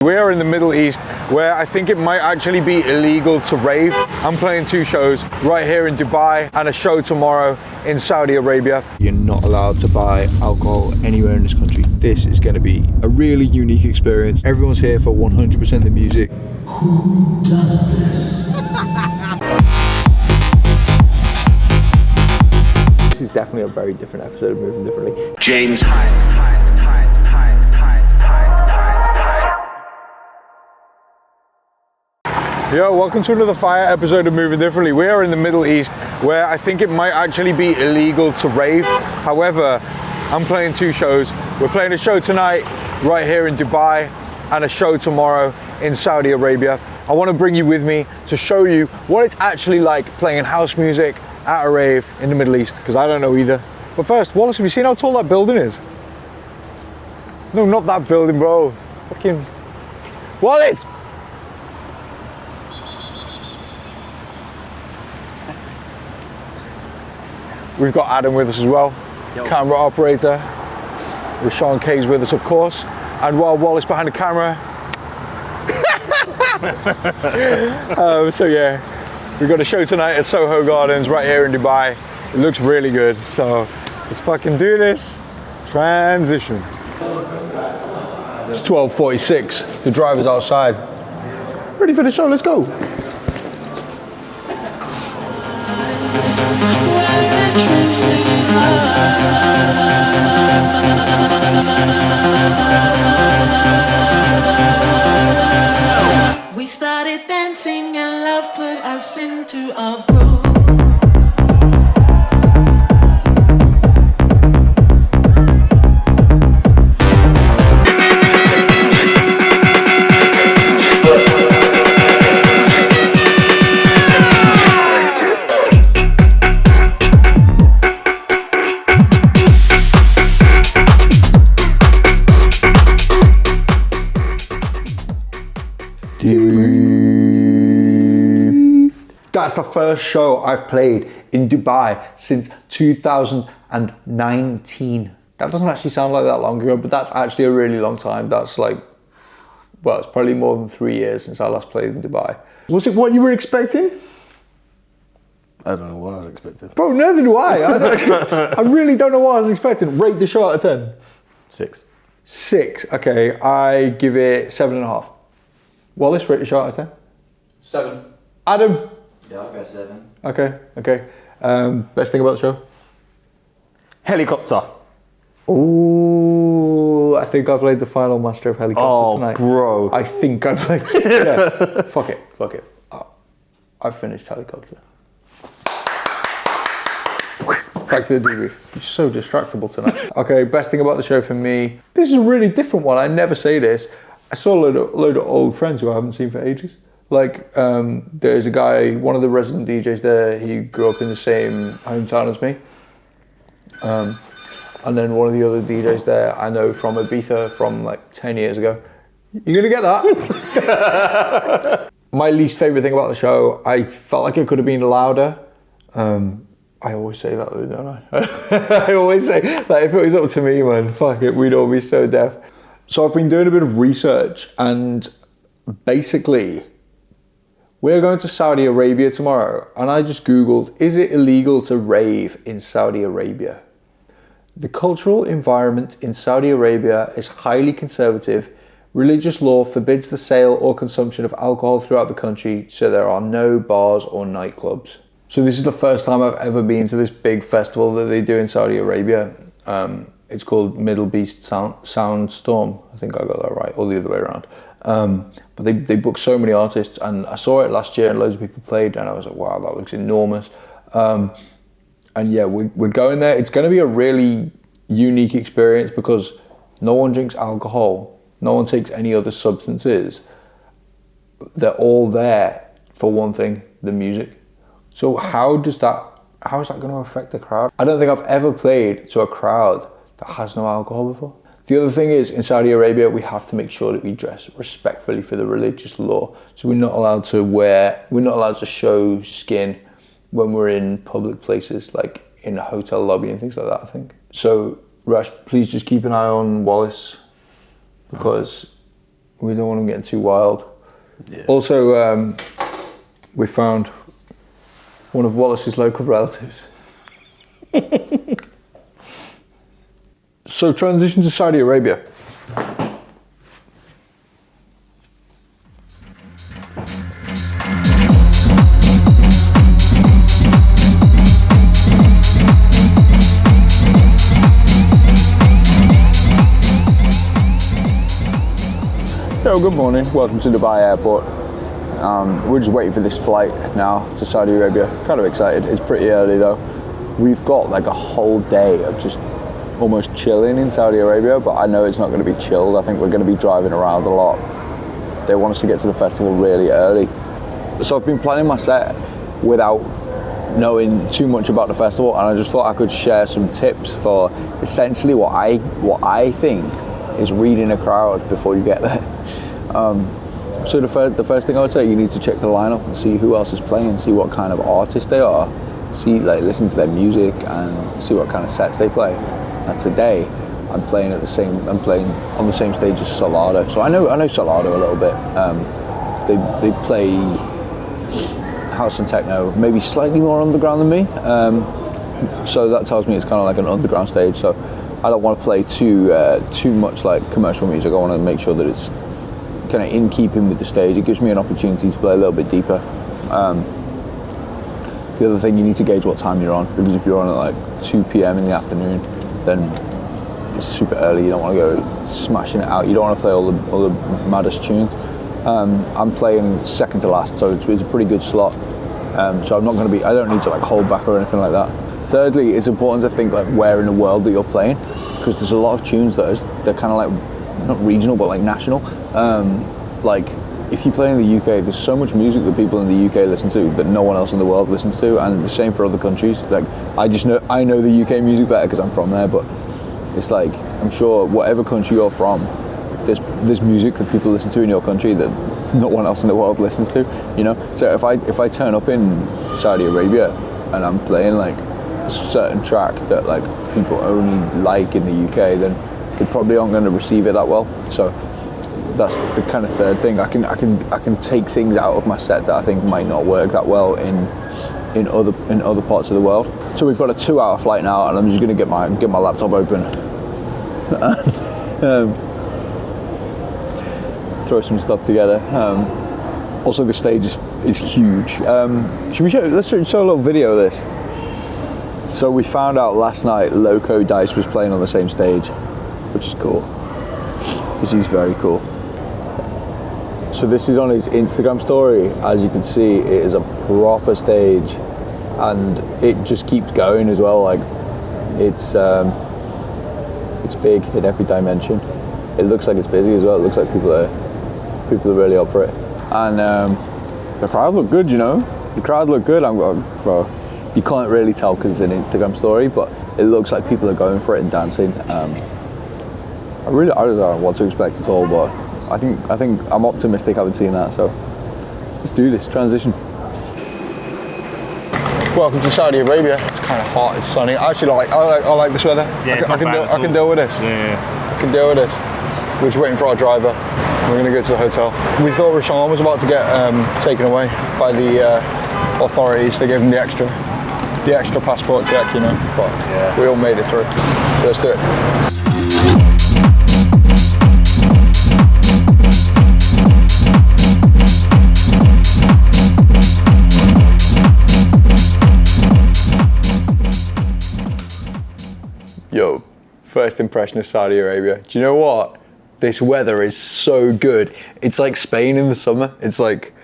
We are in the Middle East where I think it might actually be illegal to rave. I'm playing 2 shows right here in Dubai and a show tomorrow in Saudi Arabia. You're not allowed to buy alcohol anywhere in this country. This is going to be a really unique experience. Everyone's here for 100% of the music. Who does this? This is definitely a very different episode of Moving Differently. James Yo, welcome to another fire episode of Moving Differently. We are in the Middle East where I think it might actually be illegal to rave. However, I'm playing 2 shows. We're playing a show tonight right here in Dubai and a show tomorrow in Saudi Arabia. I want to bring you with me to show you what it's actually like playing house music at a rave in the Middle East, because I don't know either. But first, Wallace, have you seen how tall that building is? No, not that building, bro. Fucking Wallace! We've got Adam with us as well, camera operator. Rashawn K's with us, of course. And while Wallace behind the camera. So yeah, we've got a show tonight at Soho Gardens right here in Dubai. It looks really good, so let's fucking do this. Transition. It's 12:46, the driver's outside. Ready for the show, let's go. We started dancing and love put us into a groove. That's the first show I've played in Dubai since 2019. That doesn't actually sound like that long ago, but that's actually a really long time. That's like, well, it's probably more than 3 years since I last played in Dubai. Was it what you were expecting? I don't know what I was expecting. Bro, neither do I. I really don't know what I was expecting. Rate the show out of 10. 6. 6. Okay, I give it 7.5. Wallace, rate the show out of 10. 7. Adam. Yeah, I'll go 7. Okay. Best thing about the show? Helicopter. Ooh, I think I played the final master of helicopter tonight. Bro. I think I played. Yeah. Fuck it. I finished helicopter. Back to the debrief. You're so distractible tonight. Okay, best thing about the show for me. This is a really different one. I never say this. I saw a load of old friends who I haven't seen for ages. Like, there's a guy, one of the resident DJs there, he grew up in the same hometown as me. And then one of the other DJs there, I know from Ibiza from like 10 years ago. You gonna get that? My least favorite thing about the show, I felt like it could have been louder. I always say that though, don't I? I always say, like, if it was up to me, man, fuck it, we'd all be so deaf. So I've been doing a bit of research, and basically, we're going to Saudi Arabia tomorrow, and I just Googled, is it illegal to rave in Saudi Arabia? The cultural environment in Saudi Arabia is highly conservative. Religious law forbids the sale or consumption of alcohol throughout the country, so there are no bars or nightclubs. So this is the first time I've ever been to this big festival that they do in Saudi Arabia. It's called Middle East Soundstorm. I think I got that right, or the other way around. But they book so many artists, and I saw it last year and loads of people played, and I was like, wow, that looks enormous. And yeah, we're going there. It's going to be a really unique experience because no one drinks alcohol, no one takes any other substances. They're all there for one thing, the music. So how is that going to affect the crowd? I don't think I've ever played to a crowd that has no alcohol before. The other thing is, in Saudi Arabia, we have to make sure that we dress respectfully for the religious law. So we're not allowed to show skin when we're in public places, like in a hotel lobby and things like that, I think. So, Rash, please just keep an eye on Wallace, because we don't want them getting too wild. Yeah. Also, we found one of Wallace's local relatives. So transition to Saudi Arabia. Yo, good morning. Welcome to Dubai Airport. We're just waiting for this flight now to Saudi Arabia. Kind of excited. It's pretty early though. We've got like a whole day of just almost chilling in Saudi Arabia, but I know it's not going to be chilled. I think we're going to be driving around a lot. They want us to get to the festival really early. So I've been planning my set without knowing too much about the festival, and I just thought I could share some tips for essentially what I think is reading a crowd before you get there. So the first thing I would say, you need to check the lineup and see who else is playing, see what kind of artist they are, listen to their music and see what kind of sets they play. And today, I'm playing on the same stage as Solardo. So I know Solardo a little bit. They play house and techno, maybe slightly more underground than me. So that tells me it's kind of like an underground stage. So I don't want to play too much like commercial music. I want to make sure that it's kind of in keeping with the stage. It gives me an opportunity to play a little bit deeper. The other thing, you need to gauge what time you're on, because if you're on at like 2 p.m. in the afternoon, then it's super early. You don't want to go smashing it out. You don't want to play all the maddest tunes. I'm playing second to last, so it's a pretty good slot. So I'm not going to be. I don't need to like hold back or anything like that. Thirdly, it's important to think like where in the world that you're playing, because there's a lot of tunes they're kind of like not regional but like national. Like if you play in the UK, there's so much music that people in the UK listen to that no one else in the world listens to, and the same for other countries. Like I know the UK music better because I'm from there, but it's like I'm sure whatever country you're from, there's music that people listen to in your country that no one else in the world listens to. You know, so if I turn up in Saudi Arabia and I'm playing like a certain track that like people only like in the UK, then they probably aren't going to receive it that well. So that's the kind of third thing. I can take things out of my set that I think might not work that well in other parts of the world. So we've got a 2-hour flight now, and I'm just going to get my laptop open. Throw some stuff together. Also, the stage is huge. Let's show a little video of this. So we found out last night Loco Dice was playing on the same stage, which is cool, because he's very cool. So this is on his Instagram story. As you can see, it is a proper stage, and it just keeps going as well. Like it's big in every dimension. It looks like it's busy as well. It looks like people are really up for it, and the crowd look good. You know, the crowd look good. Well, you can't really tell because it's an Instagram story, but it looks like people are going for it and dancing. I don't know what to expect at all, but I think I'm optimistic having seen that. So let's do this transition. Welcome to Saudi Arabia. It's kind of hot. It's sunny. I like this weather. Yeah, I can deal with this. Yeah. I can deal with this. We're just waiting for our driver. We're going to go to the hotel. We thought Rashawn was about to get taken away by the authorities. They gave him the extra passport check, you know. But yeah, we all made it through. Let's do it. Yo, first impression of Saudi Arabia. Do you know what? This weather is so good. It's like Spain in the summer. It's like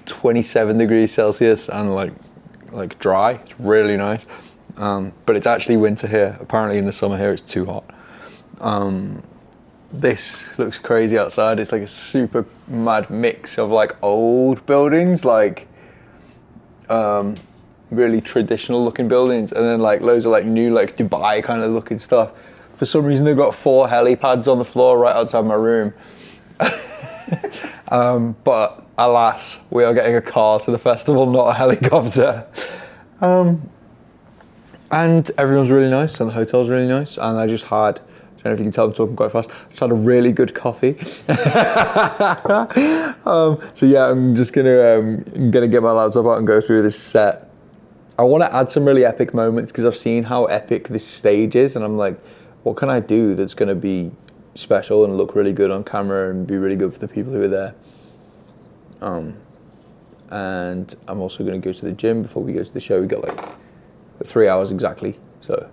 27 degrees Celsius and like dry. It's really nice. But it's actually winter here. Apparently in the summer here it's too hot. This looks crazy outside. It's like a super mad mix of like old buildings, like really traditional looking buildings, and then like loads of like new like Dubai kind of looking stuff. For some reason they've got 4 helipads on the floor right outside my room. But alas, we are getting a car to the festival, not a helicopter. And everyone's really nice and the hotel's really nice, and I just had don't know if you can tell I'm talking quite fast. Just had a really good coffee. So yeah, I'm just gonna get my laptop out and go through this set. I want to add some really epic moments because I've seen how epic this stage is, and I'm like, what can I do that's gonna be special and look really good on camera and be really good for the people who are there. And I'm also gonna go to the gym before we go to the show. We got like 3 hours exactly, so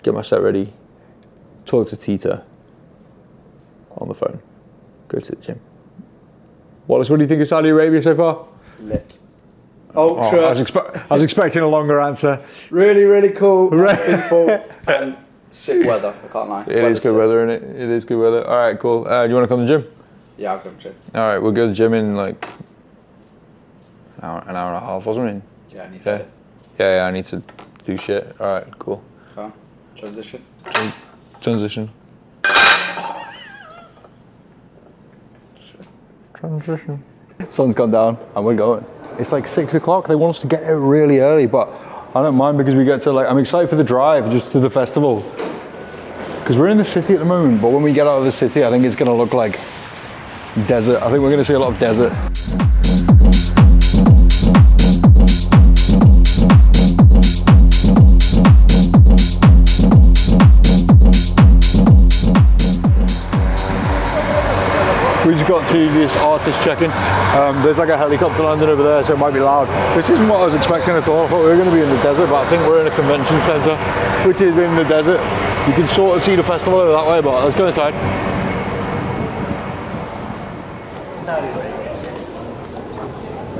get my set ready, talk to Tita on the phone, go to the gym. Wallace, what do you think of Saudi Arabia so far? Lit. Ultra. I was expecting a longer answer. Really, really cool. Nice people and sick weather. I can't lie. It is good weather, isn't it? It is good weather. All right, cool. Do you want to come to the gym? Yeah, I'll come to gym. All right, we'll go to the gym in like an hour and a half, wasn't it? Yeah, I need to. Yeah, I need to do shit. All right, cool. Transition. Transition. Sun's gone down and we're going. It's like 6 o'clock. They want us to get out really early, but I don't mind because we get to I'm excited for the drive just to the festival. Because we're in the city at the moment, but when we get out of the city, I think it's gonna look like desert. I think we're gonna see a lot of desert. We just got to this artist check-in. There's like a helicopter landing over there, so it might be loud. This isn't what I was expecting at all. I thought we were going to be in the desert, but I think we're in a convention centre, which is in the desert. You can sort of see the festival over that way, but let's go inside.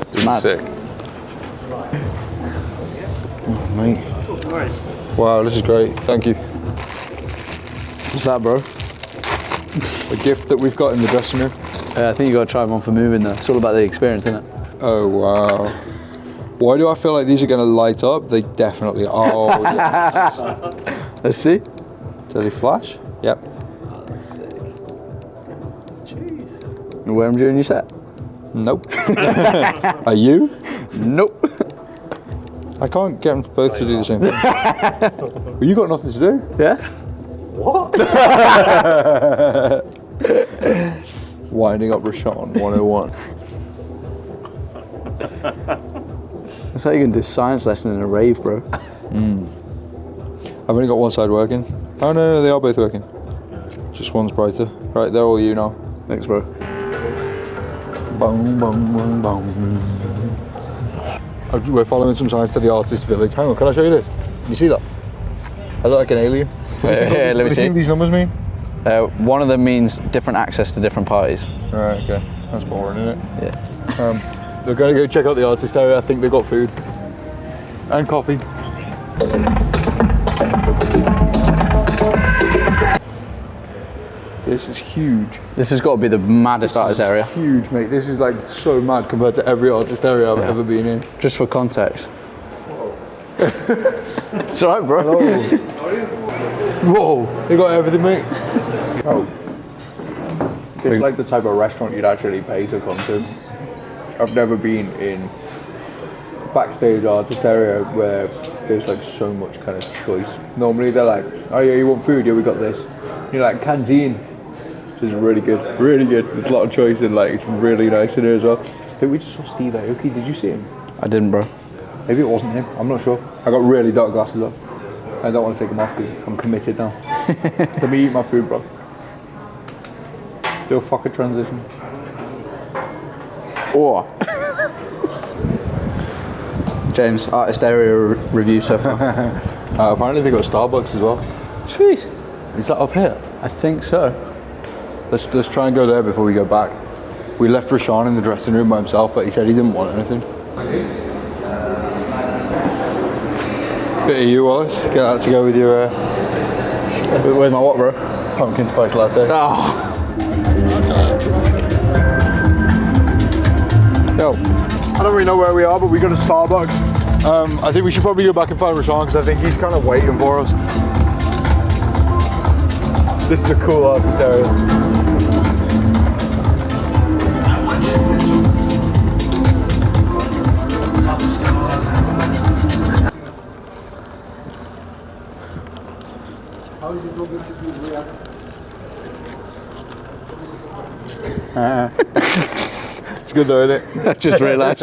This is sick. Oh, mate. Wow, this is great. Thank you. What's that, bro? A gift that we've got in the dressing room. I think you got to try them on for moving though. It's all about the experience, isn't it? Oh wow. Why do I feel like these are going to light up? They definitely are. Oh, yes. Let's see. Do they flash? Yep. Oh, that's sick. Jeez. You wear them during your set? Nope. Are you? Nope. I can't get them both to do the same thing. Well, you got nothing to do. Yeah? What? Winding up Rashawn 101. That's how you can do science lesson in a rave, bro. I've only got one side working. Oh no, they are both working. Just one's brighter. Right, they're all you now. Thanks, bro. Boom, boom, boom, boom. We're following some signs to the artist village. Hang on, can I show you this? You see that? I look like an alien. Let me What do you see. think these numbers mean? One of them means different access to different parties. Right, okay. That's boring, isn't it? Yeah. They're going to go check out the artist area. I think they've got food. And coffee. This is huge. This has got to be the maddest artist area. Huge, mate. This is like so mad compared to every artist area I've ever been in. Just for context. It's alright, bro. Whoa, they got everything, mate. Oh. It's like the type of restaurant you'd actually pay to come to. I've never been in backstage artist area where there's like so much kind of choice. Normally they're like, oh yeah, you want food? Yeah, we got this. You're like canteen, which is really good, really good. There's a lot of choice and like it's really nice in here as well. I think we just saw Steve Aoki. Did you see him? I didn't, bro. Maybe it wasn't him. I'm not sure. I got really dark glasses on. I don't want to take them off because I'm committed now. Let me eat my food, bro. Do a fucking transition. Oh. James, artist area review so far. Apparently they got Starbucks as well. Sweet. Is that up here? I think so. Let's try and go there before we go back. We left Rashawn in the dressing room by himself, but he said he didn't want anything. Bit of you, Wallace. Get that to go with your With my what, bro? pumpkin spice latte. Oh. Yo, I don't really know where we are, but we got a Starbucks. I think we should probably go back and find Rashawn because I think he's kind of waiting for us. This is a cool artist area. How is it going to It's good though, isn't it? I just realised.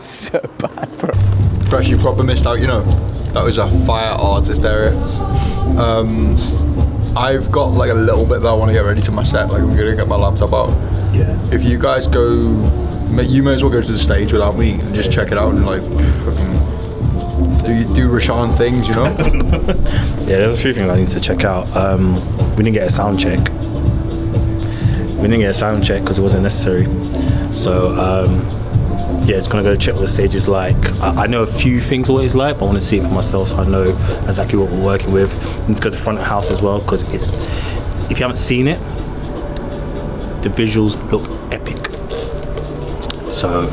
So bad, bro. We actually proper missed out, you know. That was a fire artist area. I've got like a little bit that I want to get ready to my set. Like I'm gonna get my laptop out. Yeah. If you guys go, you may as well go to the stage without me and just check it out and like fucking do Rashawn things, you know. Yeah, there's a few things I need to check out. We didn't get a sound check. Because it wasn't necessary. So yeah, it's gonna go check what the stage is like. I know a few things what it's like, but I want to see it for myself so I know exactly what we're working with. I need to go to front of house as well because it's, if you haven't seen it, the visuals look epic. So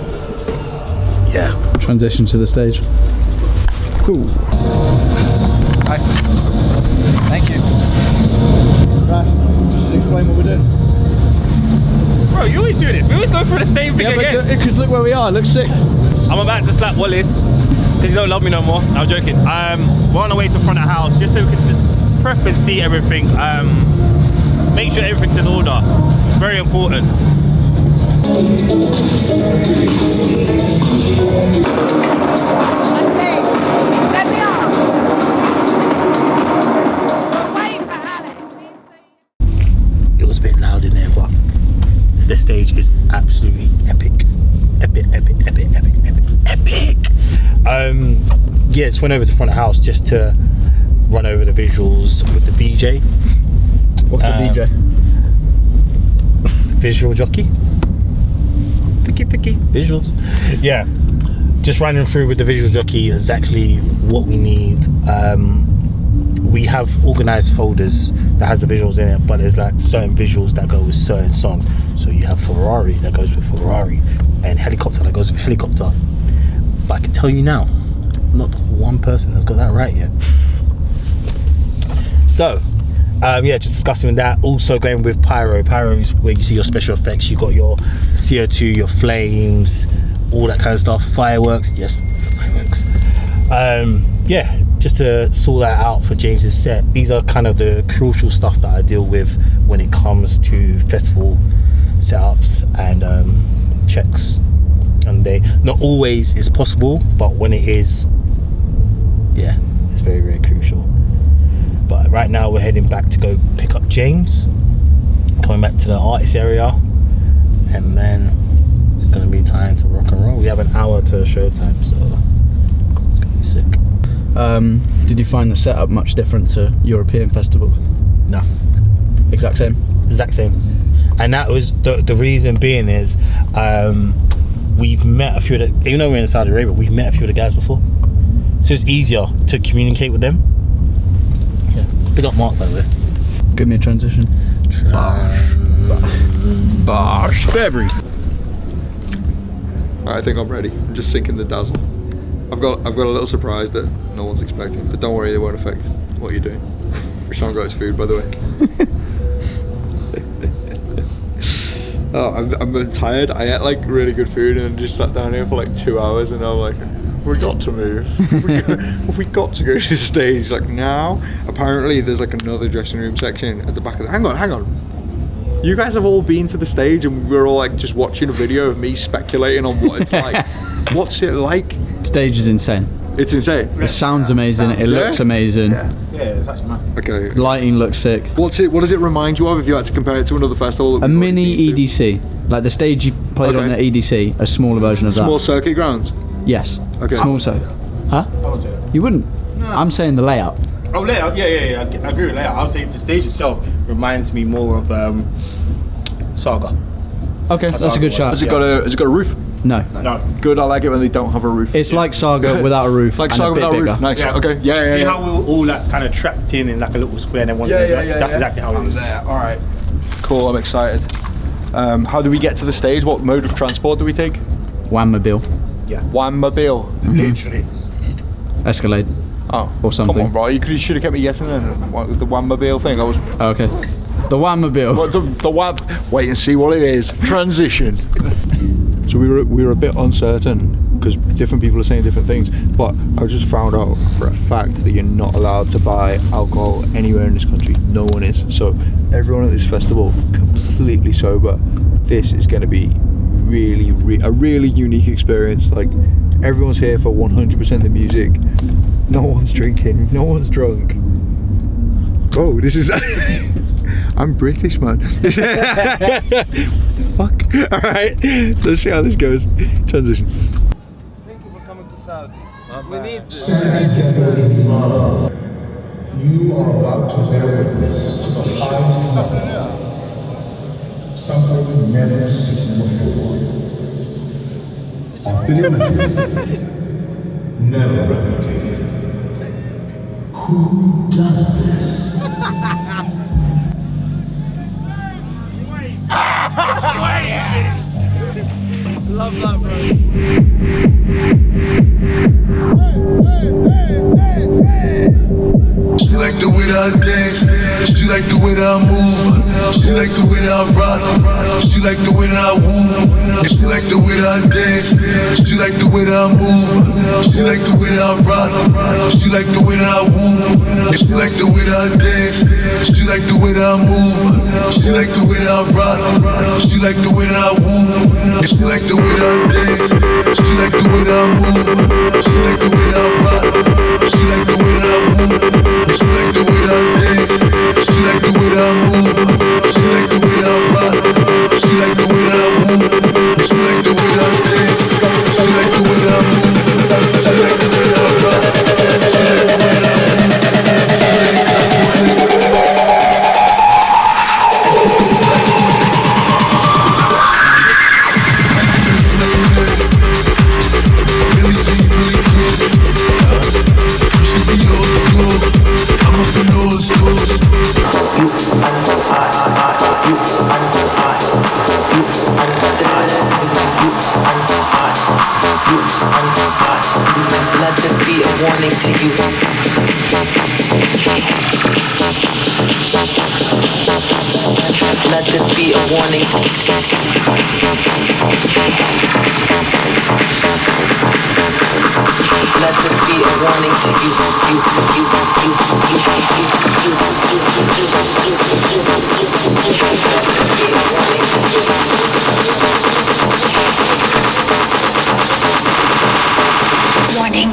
yeah. Transition to the stage. Cool. Hi. Thank you. Right, just explain what we're doing. Bro, you always do this. We always go through the same thing again. Because look where we are. It looks sick. I'm about to slap Wallace because he don't love me no more. No, I'm joking. We're on our way to front of house just so we can just prep and see everything. Make sure everything's in order. It's very important. Let me off. We're waiting for Alex. It was a bit loud in there, but this stage is absolutely epic. Epic. Yeah, just went over to front of house just to run over the visuals with the VJ. What's the VJ? The visual jockey. Picky. Visuals. Yeah. Just running through with the visual jockey exactly what we need. We have organised folders that has the visuals in it, but there's like certain visuals that go with certain songs. So you have Ferrari that goes with Ferrari and helicopter that goes with helicopter. But I can tell you now, not one person has got that right yet. So yeah, just discussing with that. Also going with pyro. Pyro is where you see your special effects. You got your CO2, your flames, all that kind of stuff. Fireworks, yes, fireworks. Yeah, just to sort that out for James's set. These are kind of the crucial stuff that I deal with when it comes to festival setups and checks. And they not always is possible, but when it is, yeah, it's very, very crucial. But right now we're heading back to go pick up James, coming back to the artist area, and then it's gonna be time to rock and roll. We have an hour to showtime, so it's gonna be sick. Did you find the setup much different to European festivals? No, Exact same. And that was the reason being is we've met a few of the, even though we're in Saudi Arabia, we've met a few of the guys before, so it's easier to communicate with them. Yeah, big up Mark by the way. Give me a transition. Bars. February. Alright, I think I'm ready. I'm just sinking the dazzle. I've got a little surprise that no one's expecting, but don't worry, it won't affect what you're doing. Rashawn got his food, by the way. Oh, I'm tired. I ate like really good food and just sat down here for like 2 hours, and I'm like, we got to move. we got to go to the stage. Like now, apparently there's like another dressing room section at the back of the. Hang on. You guys have all been to the stage, and we're all like just watching a video of me speculating on what it's like. What's it like? Stage is insane. It's insane. It sounds amazing. It looks amazing. Yeah, it's actually mad. Okay. Lighting looks sick. What does it remind you of if you had to compare it to another festival? A mini EDC, like the stage you played on at EDC, a smaller version of that. Small circuit grounds. Yes. Okay. Small circuit. Huh? I would say that. You wouldn't? No. I'm saying the layout. Oh, layout, yeah. I agree with layout. I would say the stage itself reminds me more of Saga. Okay, that's a good shot. Has it got a roof? No. No. Good. I like it when they don't have a roof. It's like Saga without a roof. Like and Saga a bit without a bigger. roof. Nice. Yeah. Okay. Yeah. See how we were all like kind of trapped in like a little square and then one That's exactly how it is. There. All right. Cool. I'm excited. How do we get to the stage? What mode of transport do we take? Wanmobile. Yeah. Wanmobile. Literally. Escalade. Oh. Or something. Come on, bro. You should have kept me guessing then. The Wanmobile thing. I was. Okay. The Wanmobile. What the Wab? Wait and see what it is. Transition. So we were a bit uncertain because different people are saying different things. But I just found out for a fact that you're not allowed to buy alcohol anywhere in this country. No one is. So everyone at this festival completely sober. This is going to be a really unique experience. Like, everyone's here for 100% the music. No one's drinking. No one's drunk. Oh, this is. I'm British, man. What the fuck? All right, let's see how this goes. Transition. Thank you for coming to Saudi. We need this. You are about to bear witness to the highest level. Something never seen before. Authentic. Never replicated. Who does this? Love that, bro. She like the way that I dance. She like the way that I move. She like the way that I rock. She like the way that I woo. She like the way that I dance. She like the way that I move. She like the way that I rock. She like the way that I woo. She like the way that I dance. She like the way that I move. She like the way that I rock. She like the way that I woo. She like the way that I dance. She like the way that I move. She like the way that I rock. She like the way that I woo. She like the way that I dance. She like the way that I move. She like the way that I rock. She like the way that I woo. She like the way that I dance. She like the way that I move. She like the way that I rock. She like the way that I Let this be a warning to you. Let this be a warning to Let this be a warning to you. Warning.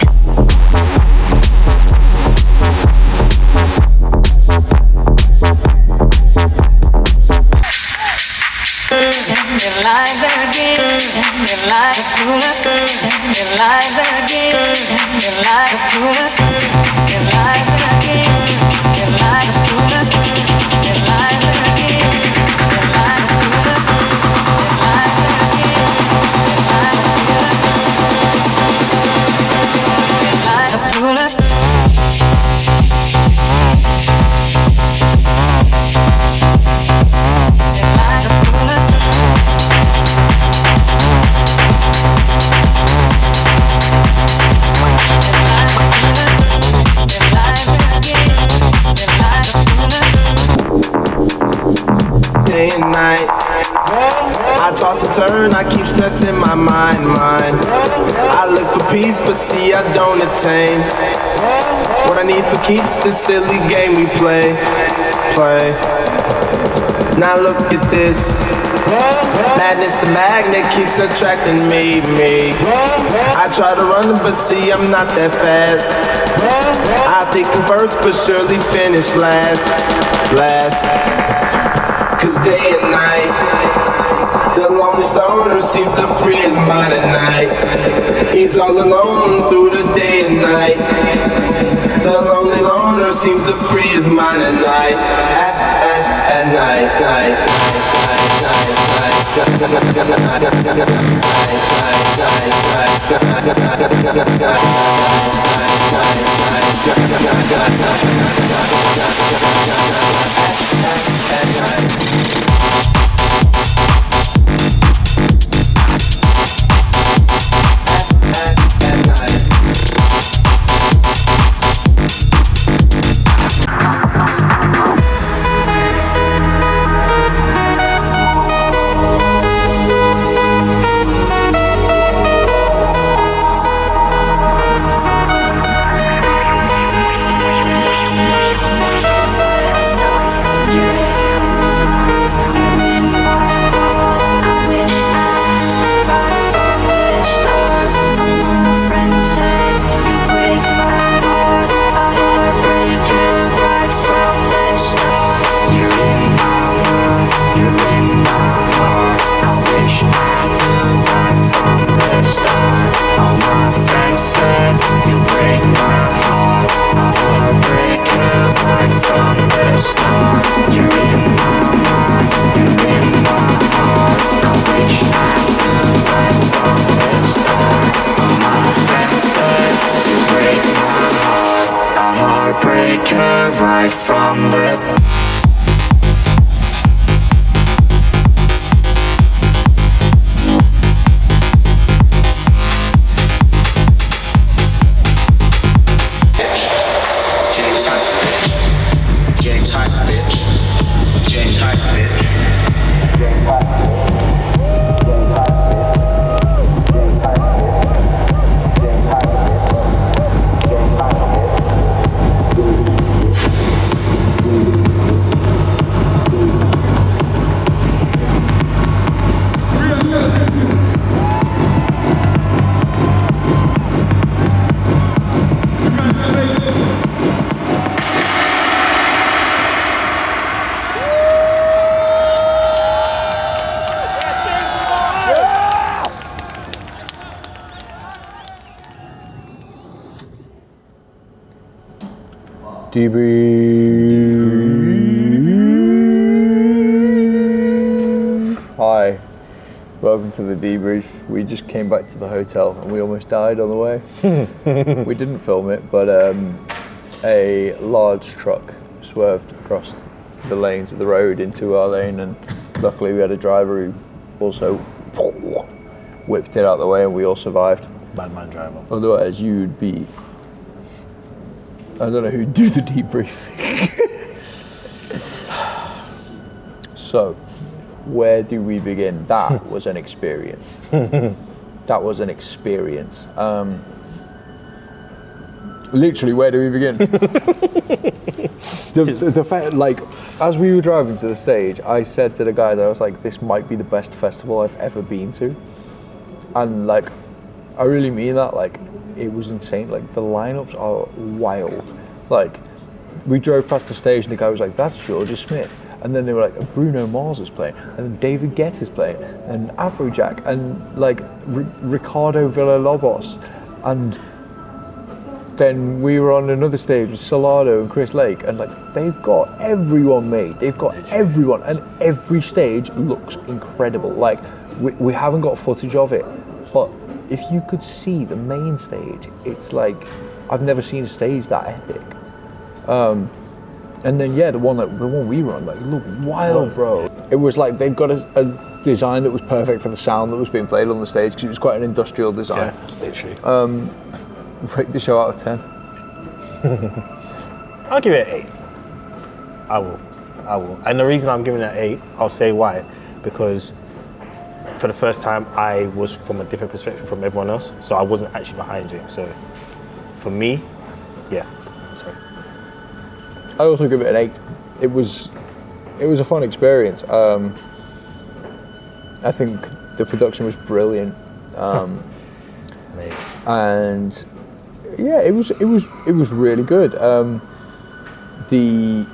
Day and night, I toss and turn, I keep stressing my mind. I look for peace, but see I don't attain. What I need for keeps this silly game we play. Now look at this. Madness, the magnet keeps attracting me. I try to run, but see I'm not that fast. I think converse, but surely finish last. Cause day and night, the lonely stoner seems to free his mind at night. He's all alone through the day and night. The lonely loner seems to free his mind at night. At night. love forever. James Hype, bitch. James Hype, bitch. James Hype, bitch. Debrief. Hi, welcome to the debrief. We just came back to the hotel and we almost died on the way. We didn't film it, but a large truck swerved across the lanes of the road into our lane, and luckily we had a driver who also whipped it out of the way and we all survived. Bad man driver. Otherwise you'd be, I don't know who'd do the debrief. So, where do we begin? That was an experience. That was an experience. Literally, where do we begin? the fact, like, as we were driving to the stage, I said to the guy that I was like, this might be the best festival I've ever been to. And like, I really mean that, like, it was insane. Like, the lineups are wild. Like, we drove past the stage and the guy was like, that's Georgia Smith. And then they were like, Bruno Mars is playing, and then David Guetta is playing, and Afrojack, and like Ricardo Villalobos. And then we were on another stage with Solardo and Chris Lake, and like, they've got everyone made. They've got everyone, and every stage looks incredible. Like, we haven't got footage of it, but if you could see the main stage, it's like, I've never seen a stage that epic. And then the one we were on, like, it looked wild, bro. It was like they'd got a design that was perfect for the sound that was being played on the stage, because it was quite an industrial design. Yeah, literally. Rate the show out of 10. I'll give it an 8. I will. And the reason I'm giving it an 8, I'll say why. Because for the first time, I was from a different perspective from everyone else, so I wasn't actually behind James. So for me, yeah. Sorry. I also give it an 8. It was a fun experience. I think the production was brilliant, and yeah, it was really good. The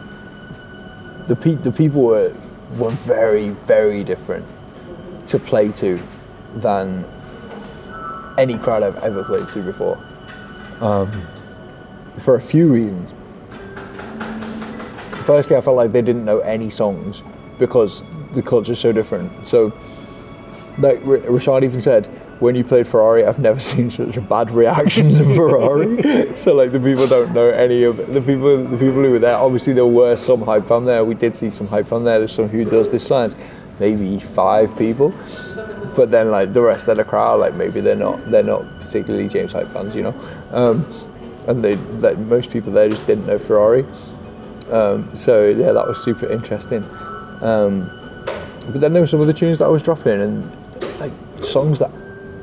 people were very, very different to play to than any crowd I've ever played to before, for a few reasons. Firstly, I felt like they didn't know any songs because the culture's so different. So, like Rashad even said, when you played Ferrari, I've never seen such a bad reaction to Ferrari. So like, the people don't know any of the people who were there. Obviously, there were some hype fans there. We did see some hype fans there. There's some Who Does This fans, maybe 5 people. But then like the rest of the crowd, like maybe they're not particularly James hype fans, you know. And they, like, most people there just didn't know Ferrari. So yeah, that was super interesting. But then there were some other tunes that I was dropping, and like songs that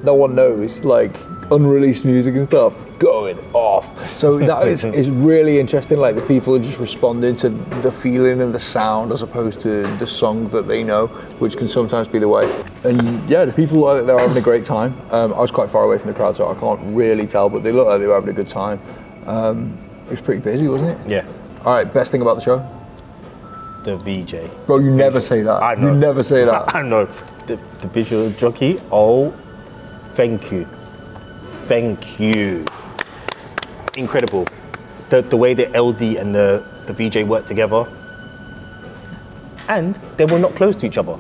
no one knows, like unreleased music and stuff, going off. So that is really interesting. Like, the people are just responding to the feeling and the sound as opposed to the song that they know, which can sometimes be the way. And yeah, the people look like they're having a great time. I was quite far away from the crowd, so I can't really tell, but they looked like they were having a good time. It was pretty busy, wasn't it? Yeah. All right, best thing about the show? The VJ. Bro, you never say that. I know. You never say that. I know. The visual jockey, oh, thank you. Thank you. Incredible. The way the LD and the VJ worked together. And they were not close to each other.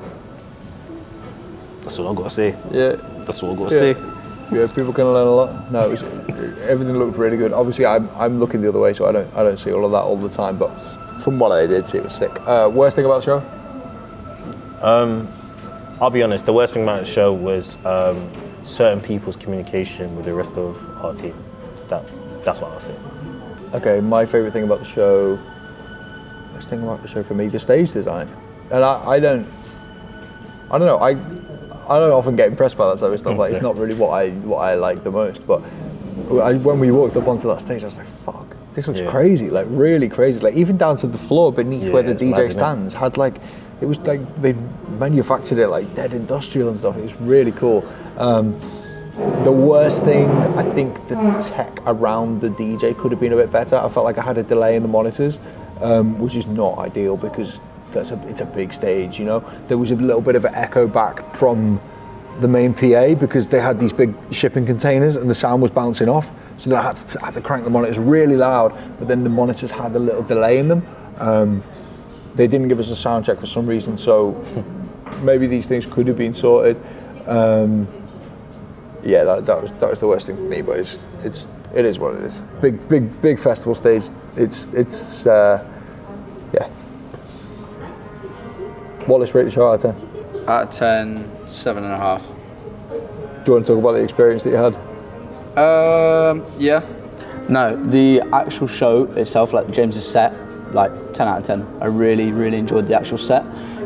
That's all I've got to say. Yeah. That's all I've got to say. Yeah, people can learn a lot. No, everything looked really good. Obviously, I'm looking the other way, so I don't see all of that all the time. But from what I did see, it was sick. Worst thing about the show? I'll be honest, the worst thing about the show was certain people's communication with the rest of our team. That's what I'll say. Okay, my favourite thing about the show, best thing about the show for me, the stage design. And I don't know, I don't often get impressed by that type of stuff. Like, it's not really what I like the most. But when we walked up onto that stage, I was like, fuck, this looks crazy, like really crazy. Like even down to the floor beneath where the DJ stands had like, it was like they manufactured it like dead industrial and stuff. It was really cool. The worst thing, I think the tech around the DJ could have been a bit better. I felt like I had a delay in the monitors, which is not ideal because it's a big stage, you know. There was a little bit of an echo back from the main PA because they had these big shipping containers and the sound was bouncing off. So I had to crank the monitors really loud, but then the monitors had a little delay in them. They didn't give us a sound check for some reason, so maybe these things could have been sorted. Yeah, that was the worst thing for me, but it is what it is. Big festival stage. It's yeah. Wallace, rate the show out of 10. Out of 10, 7.5. Do you want to talk about the experience that you had? Yeah. No, the actual show itself, like James's set, like 10 out of 10. I really, really enjoyed the actual set.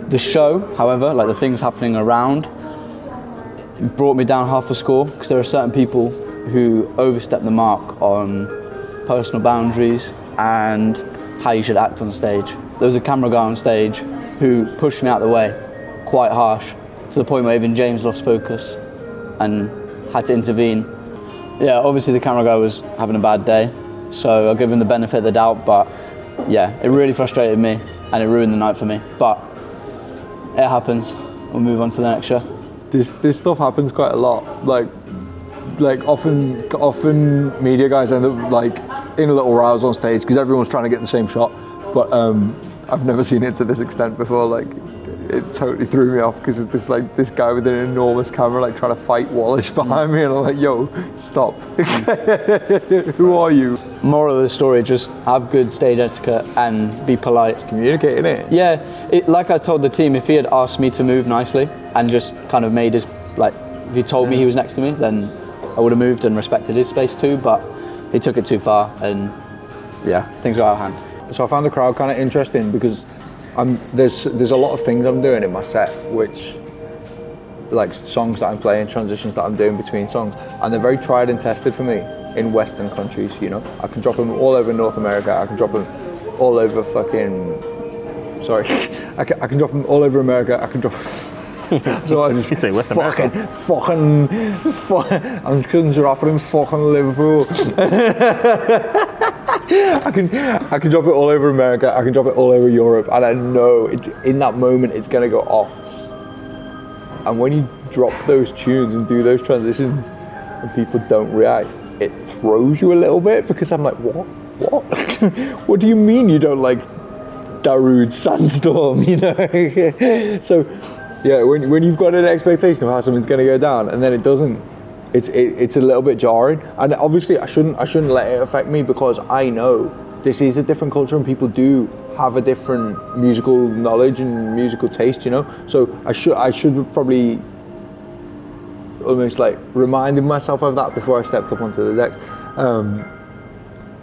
The show, however, like the things happening around, it brought me down half a score because there are certain people who overstep the mark on personal boundaries and how you should act on stage. There was a camera guy on stage who pushed me out of the way, quite harsh, to the point where even James lost focus and had to intervene. Yeah, obviously the camera guy was having a bad day, so I'll give him the benefit of the doubt, but yeah, it really frustrated me and it ruined the night for me. But it happens. We'll move on to the next show. This stuff happens quite a lot. Like often media guys end up like in a little rows on stage because everyone's trying to get the same shot. But I've never seen it to this extent before. Like it totally threw me off because it's like this guy with an enormous camera like trying to fight Wallace behind me, and I'm like, yo, stop. Who are you? Moral of the story, just have good stage etiquette and be polite. Communicating it. Yeah, like I told the team, if he had asked me to move nicely and just kind of made his, like, if he told me he was next to me, then I would have moved and respected his space too, but he took it too far and yeah, things got out of hand. So I found the crowd kind of interesting because there's a lot of things I'm doing in my set, which like songs that I'm playing, transitions that I'm doing between songs, and they're very tried and tested for me in Western countries, you know. I can drop them all over North America, I can drop them all over fucking, sorry, I can drop them all over America, I can drop so I just you say West America. Fucking, I'm just gonna drop them fucking Liverpool. I can drop it all over America, I can drop it all over Europe, and I know in that moment it's gonna go off. And when you drop those tunes and do those transitions and people don't react, it throws you a little bit because I'm like, what? What do you mean you don't like Darude Sandstorm, you know? So yeah, when you've got an expectation of how something's gonna go down and then it doesn't, it's a little bit jarring. And obviously I shouldn't let it affect me because I know this is a different culture and people do have a different musical knowledge and musical taste, you know? So I should probably almost like reminding myself of that before I stepped up onto the decks.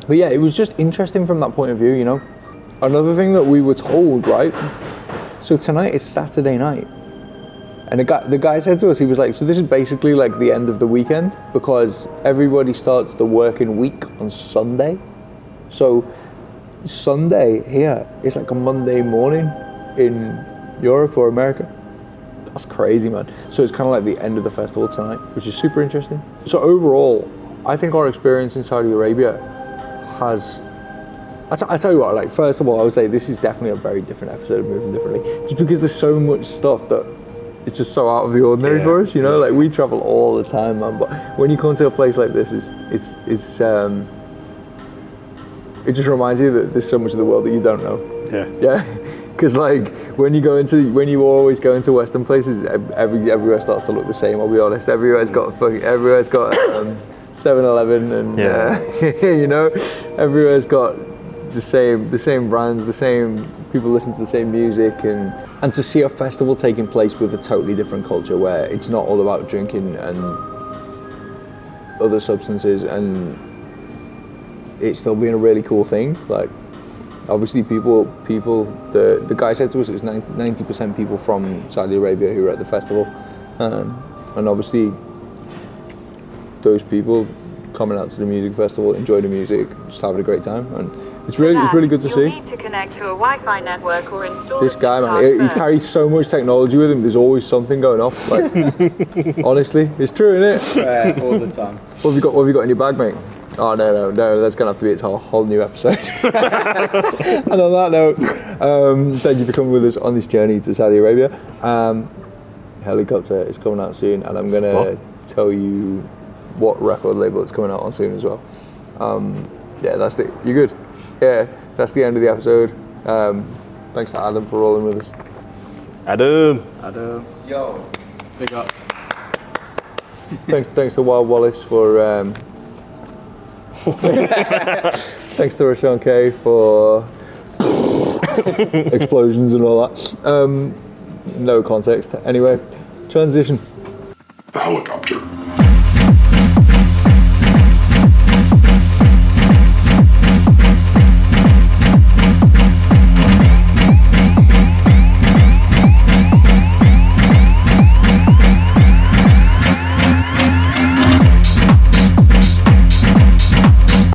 But yeah, it was just interesting from that point of view, you know? Another thing that we were told, right? So tonight is Saturday night. And the guy said to us, he was like, so this is basically like the end of the weekend because everybody starts the working week on Sunday. So Sunday here is like a Monday morning in Europe or America. That's crazy, man. So it's kind of like the end of the festival tonight, which is super interesting. So overall, I think our experience in Saudi Arabia has, I tell you what, like first of all, I would say this is definitely a very different episode of Moving Differently, just because there's so much stuff that it's just so out of the ordinary for us, you know. Like we travel all the time, man. But when you come to a place like this, it just reminds you that there's so much of the world that you don't know. Yeah. Because like when you always go into Western places, everywhere starts to look the same. I'll be honest. Everywhere's got 7-Eleven and you know, everywhere's got the same brands, the same people listen to the same music, and to see a festival taking place with a totally different culture where it's not all about drinking and other substances, and it's still being a really cool thing. Like, obviously the guy said to us it was 90% people from Saudi Arabia who were at the festival, and obviously those people coming out to the music festival, enjoy the music, just having a great time, and it's really good to see. Need to connect to a Wi-Fi network or install This guy, man, he's carried so much technology with him. There's always something going off. Like, honestly, it's true, isn't it? All the time. What have you got in your bag, mate? Oh no, that's gonna have to be its whole new episode. And on that note, thank you for coming with us on this journey to Saudi Arabia. Helicopter is coming out soon, and I'm gonna tell you what record label it's coming out on soon as well. Yeah, that's it. You good? Yeah, that's the end of the episode. Thanks to Adam for rolling with us. Adam. Yo. Big up. Thanks to Wild Wallace for. Thanks to Rashawn K for explosions and all that. No context. Anyway, transition. The helicopter.